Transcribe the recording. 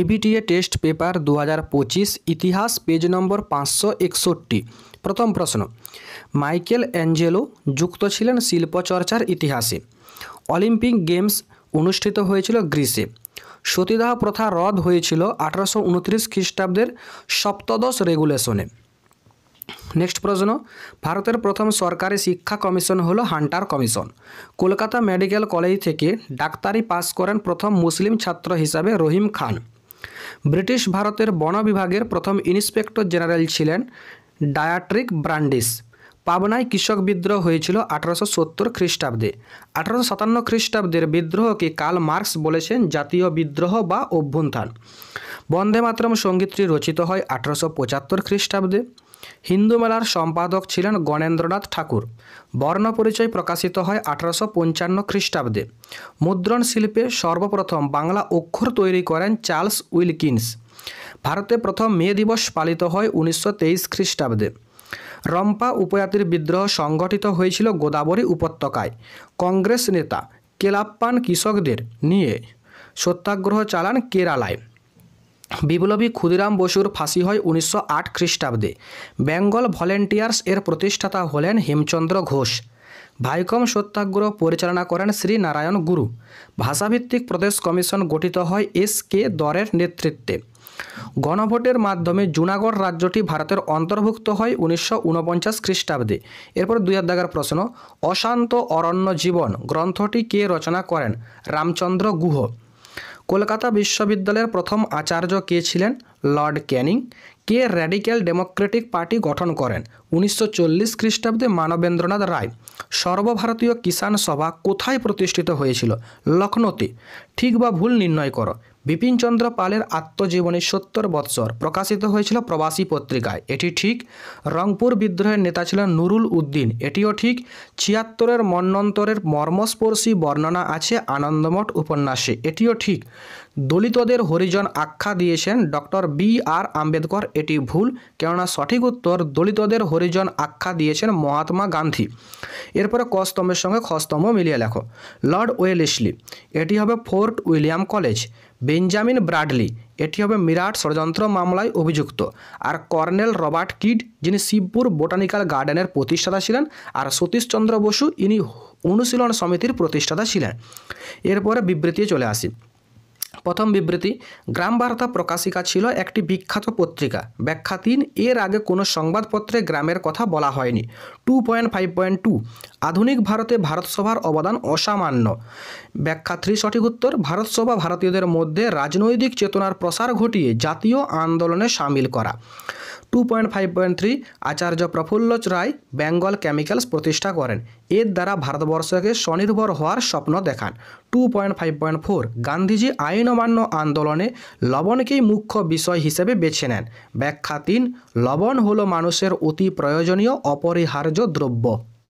ABTA test paper 2025 ইতিহাস page নম্বর 561। প্রথম প্রশ্ন, মাইকেল অ্যাঞ্জেলো যুক্ত ছিলেন শিল্পচর্চার ইতিহাসে। অলিম্পিক গেমস অনুষ্ঠিত হয়েছিল গ্রিসে। সতীদাহ প্রথা রদ হয়েছিল 1829 খ্রিস্টাব্দের সপ্তদশ রেগুলেশনে। নেক্সট প্রশ্ন, ভারতের প্রথম সরকারি শিক্ষা কমিশন হলো Hunter commission. Kolkata medical college থেকে ডাক্তারি পাস করেন প্রথম মুসলিম ছাত্র হিসাবে রহিম খান। ব্রিটিশ ভারতের বন বিভাগের প্রথম ইন্সপেক্টর জেনারেল ছিলেন ডায়াট্রিক ব্রান্ডিস। পাবনায় কৃষক বিদ্রোহ হয়েছিল 1870 খ্রিস্টাব্দে। 1857 খ্রিস্টাব্দের বিদ্রোহকে কার্ল মার্কস বলেছেন জাতীয় বিদ্রোহ বা অভ্যুত্থান। বন্দে মাতরম সঙ্গীতটি রচিত হয় 1875 খ্রিস্টাব্দে। হিন্দু মেলার সম্পাদক ছিলেন গণেন্দ্রনাথ ঠাকুর। বর্ণ পরিচয় প্রকাশিত হয় 1855 খ্রিস্টাব্দে। মুদ্রণ শিল্পে সর্বপ্রথম বাংলা অক্ষর তৈরি করেন চার্লস উইলকিন্স। ভারতে প্রথম মে দিবস পালিত হয় 1923 খ্রিস্টাব্দে। রম্পা উপজাতির বিদ্রোহ সংগঠিত হয়েছিল গোদাবরী উপত্যকায়। কংগ্রেস নেতা কেলাপ্পান কৃষকদের নিয়ে সত্যাগ্রহ চালান কেরালায়। বিপ্লবী ক্ষুদিরাম বসুর ফাঁসি হয় 1908 খ্রিস্টাব্দে। বেঙ্গল ভলেন্টিয়ার্স এর প্রতিষ্ঠাতা হলেন হেমচন্দ্র ঘোষ। ভাইকম সত্যাগ্রহ পরিচালনা করেন শ্রী নারায়ণ গুরু। ভাষাভিত্তিক প্রদেশ কমিশন গঠিত হয় এস.কে. দরের নেতৃত্বে। গণভোটের মাধ্যমে জুনাগড় রাজ্যটি ভারতের অন্তর্ভুক্ত হয় 1949 খ্রিস্টাব্দে। এরপর 2 দাগের প্রশ্ন, অশান্ত অরণ্য জীবন গ্রন্থটি কে রচনা করেন? রামচন্দ্র গুহ। কলকাতা বিশ্ববিদ্যালয়ের প্রথম আচার্য কে ছিলেন? লর্ড ক্যানিং। কে র্যাডিক্যাল ডেমোক্রেটিক পার্টি গঠন করেন? 1940 খ্রিস্টাব্দে মানবেন্দ্রনাথ রায়। সর্বভারতীয় কিষাণ সভা কোথায় প্রতিষ্ঠিত হয়েছিল? লখনৌতে। ঠিক বা ভুল নির্ণয় করো। বিপিনচন্দ্র পালের আত্মজীবনী 70 বৎসর প্রকাশিত হয়েছিল প্রবাসী পত্রিকায়। এটি ঠিক। রংপুর বিদ্রোহের নেতা ছিলেন নুরুল উদ্দিন। এটিও ঠিক। 76-এর মন্বন্তরের মর্মস্পর্শী বর্ণনা আছে আনন্দমঠ উপন্যাসে। এটিও ঠিক। দলিতদের হরিজন আখ্যা দিয়েছেন ডক্টর বি.আর. আম্বেদকর। এটি ভুল, কেননা সঠিক উত্তর দলিতদের হরিজন আখ্যা দিয়েছেন মহাত্মা গান্ধী। এরপরে ক স্তম্ভের সঙ্গে খ স্তম্ভ মিলিয়ে লেখো। লর্ড ওয়েলেসলি, এটি হবে fort William college. Benjamin Bradley, এটি হবে মিরাট ষড়যন্ত্র মামলায় অভিযুক্ত। আর কর্নেল রবার্ট কিড, যিনি শিবপুর বোটানিক্যাল গার্ডেনের প্রতিষ্ঠাতা ছিলেন। আর সতীশচন্দ্র বসু, ইনি অনুশীলন সমিতির প্রতিষ্ঠাতা ছিলেন। এরপরে বিবৃতি চলে আসি। প্রথম বিবৃতি, গ্রাম বার্তা প্রকাশিকা ছিল একটি বিখ্যাত পত্রিকা। ব্যাখ্যা 3, এর আগে কোনো সংবাদপত্রে গ্রামের কথা বলা হয়নি। 2.5.2, আধুনিক ভারতে ভারতসভার অবদান অসামান্য। ব্যাখ্যা 3 সঠিক উত্তর। ভারতসভা ভারতীয়দের মধ্যে রাজনৈতিক চেতনার প্রসার ঘটিয়ে জাতীয় আন্দোলনে সামিল করা। 2.5.3, আচার্য প্রফুল্ল রায় বেঙ্গল কেমিক্যালস প্রতিষ্ঠা করেন। এর দ্বারা ভারতবর্ষকে স্বনির্ভর হওয়ার স্বপ্ন দেখান। 2.5.4, গান্ধীজি আইন অমান্য আন্দোলনে লবণকেই মুখ্য বিষয় হিসেবে বেছে নেন। ব্যাখ্যা 3, লবণ হলো মানুষের অতি প্রয়োজনীয় অপরিহার্য দ্রব্য।